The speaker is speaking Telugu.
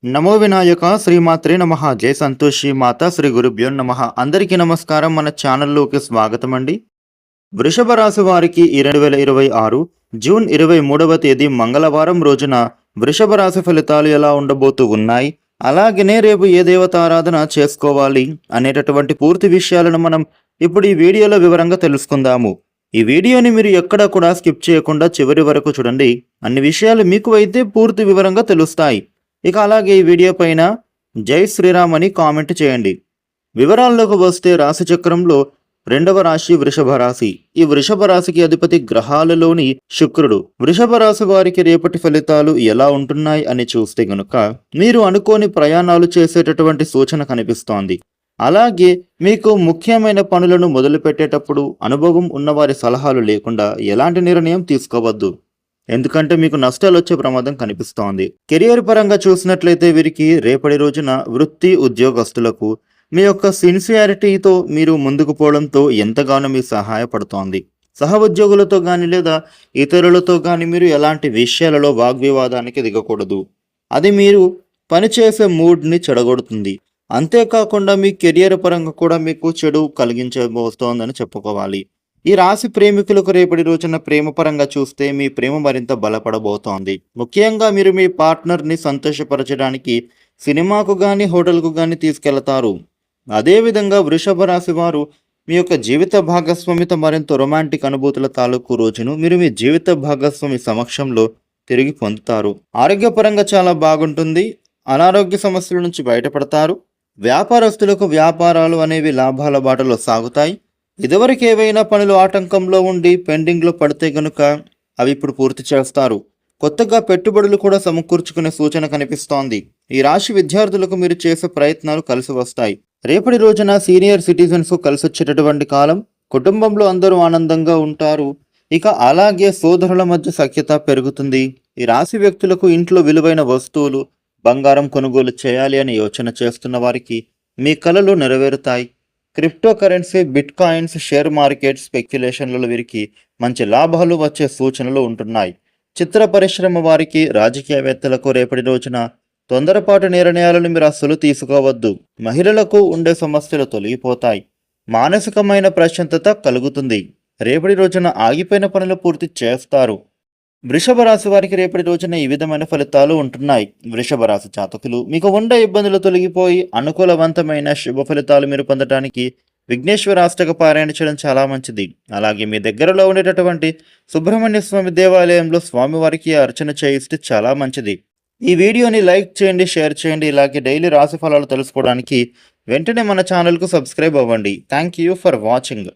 నమో వినాయక శ్రీమాత్రే నమః. జై సంతోషి మాత శ్రీ గురుభ్యో నమః. అందరికీ నమస్కారం. మన ఛానల్లోకి స్వాగతం అండి. వృషభ రాశి వారికి 2026 జూన్ 23వ తేదీ మంగళవారం రోజున వృషభ రాశి ఫలితాలు ఎలా ఉండబోతూ ఉన్నాయి, అలాగనే రేపు ఏ దేవతారాధన చేసుకోవాలి అనేటటువంటి పూర్తి విషయాలను మనం ఇప్పుడు ఈ వీడియోలో వివరంగా తెలుసుకుందాము. ఈ వీడియోని మీరు ఎక్కడా కూడా స్కిప్ చేయకుండా చివరి వరకు చూడండి. అన్ని విషయాలు మీకు అయితే పూర్తి వివరంగా తెలుస్తాయి. ఇక అలాగే ఈ వీడియో పైన జై శ్రీరామ్ అని కామెంట్ చేయండి. వివరాల్లోకి వస్తే రాశి చక్రంలో రెండవ రాశి వృషభ రాశి. ఈ వృషభ రాశికి అధిపతి గ్రహాలలోని శుక్రుడు. వృషభ రాశి వారికి రేపటి ఫలితాలు ఎలా ఉంటున్నాయి అని చూస్తే గనుక మీరు అనుకోని ప్రయాణాలు చేసేటటువంటి సూచన కనిపిస్తోంది. అలాగే మీకు ముఖ్యమైన పనులను మొదలు పెట్టేటప్పుడు అనుభవం ఉన్నవారి సలహాలు లేకుండా ఎలాంటి నిర్ణయం తీసుకోవద్దు, ఎందుకంటే మీకు నష్టాలు వచ్చే ప్రమాదం కనిపిస్తోంది. కెరియర్ పరంగా చూసినట్లయితే వీరికి రేపటి రోజున వృత్తి ఉద్యోగస్తులకు మీ యొక్క సిన్సియారిటీతో మీరు ముందుకు పోవడంతో ఎంతగానో మీకు సహాయపడుతోంది. సహ ఉద్యోగులతో కానీ లేదా ఇతరులతో కానీ మీరు ఎలాంటి విషయాలలో వాగ్వివాదానికి దిగకూడదు. అది మీరు పనిచేసే మూడ్ని చెడగొడుతుంది. అంతేకాకుండా మీ కెరియర్ పరంగా కూడా మీకు చెడు కలిగించబోతోందని చెప్పుకోవాలి. ఈ రాశి ప్రేమికులకు రేపటి రోజున ప్రేమ పరంగా చూస్తే మీ ప్రేమ మరింత బలపడబోతోంది. ముఖ్యంగా మీరు మీ పార్ట్నర్ని సంతోషపరచడానికి సినిమాకు కానీ హోటల్కు కానీ తీసుకెళ్తారు. అదేవిధంగా వృషభ రాశి వారు మీ యొక్క జీవిత భాగస్వామితో మరింత రొమాంటిక్ అనుభూతుల తాలూకు రోజును మీరు మీ జీవిత భాగస్వామి సమక్షంలో తిరిగి పొందుతారు. ఆరోగ్యపరంగా చాలా బాగుంటుంది. అనారోగ్య సమస్యల నుంచి బయటపడతారు. వ్యాపారస్తులకు వ్యాపారాలు అనేవి లాభాల బాటలో సాగుతాయి. ఇదివరకు ఏవైనా పనులు ఆటంకంలో ఉండి పెండింగ్లో పడితే గనుక అవి ఇప్పుడు పూర్తి చేస్తారు. కొత్తగా పెట్టుబడులు కూడా సమకూర్చుకునే సూచన కనిపిస్తోంది. ఈ రాశి విద్యార్థులకు మీరు చేసే ప్రయత్నాలు కలిసి వస్తాయి. రేపటి రోజున సీనియర్ సిటిజన్స్ కలిసి వచ్చేటటువంటి కాలం. కుటుంబంలో అందరూ ఆనందంగా ఉంటారు. ఇక అలాగే సోదరుల మధ్య సఖ్యత పెరుగుతుంది. ఈ రాశి వ్యక్తులకు ఇంట్లో విలువైన వస్తువులు, బంగారం కొనుగోలు చేయాలి అని యోచన చేస్తున్న వారికి మీ కలలు నెరవేరుతాయి. Cryptocurrency, bitcoins, share market స్పెక్యులేషన్లలో వీరికి మంచి లాభాలు వచ్చే సూచనలు ఉంటున్నాయి. చిత్ర పరిశ్రమ వారికి, రాజకీయవేత్తలకు రేపటి రోజున తొందరపాటు నిర్ణయాలను మీరు అస్సలు తీసుకోవద్దు. మహిళలకు ఉండే సమస్యలు తొలగిపోతాయి. మానసికమైన ప్రశాంతత కలుగుతుంది. రేపటి రోజున ఆగిపోయిన పనులు పూర్తి చేస్తారు. వృషభ రాశి వారికి రేపటి రోజున ఈ విధమైన ఫలితాలు ఉంటున్నాయి. వృషభ రాశి జాతకులు మీకు ఉండే ఇబ్బందులు తొలగిపోయి అనుకూలవంతమైన శుభ ఫలితాలు మీరు పొందడానికి విఘ్నేశ్వర అష్టక పారాయణ చేయడం చాలా మంచిది. అలాగే మీ దగ్గరలో ఉండేటటువంటి సుబ్రహ్మణ్య స్వామి దేవాలయంలో స్వామివారికి అర్చన చేయిస్తే చాలా మంచిది. ఈ వీడియోని లైక్ చేయండి, షేర్ చేయండి. ఇలాగే డైలీ రాశి ఫలాలు తెలుసుకోవడానికి వెంటనే మన ఛానల్కు సబ్స్క్రైబ్ అవ్వండి. Thank you for watching.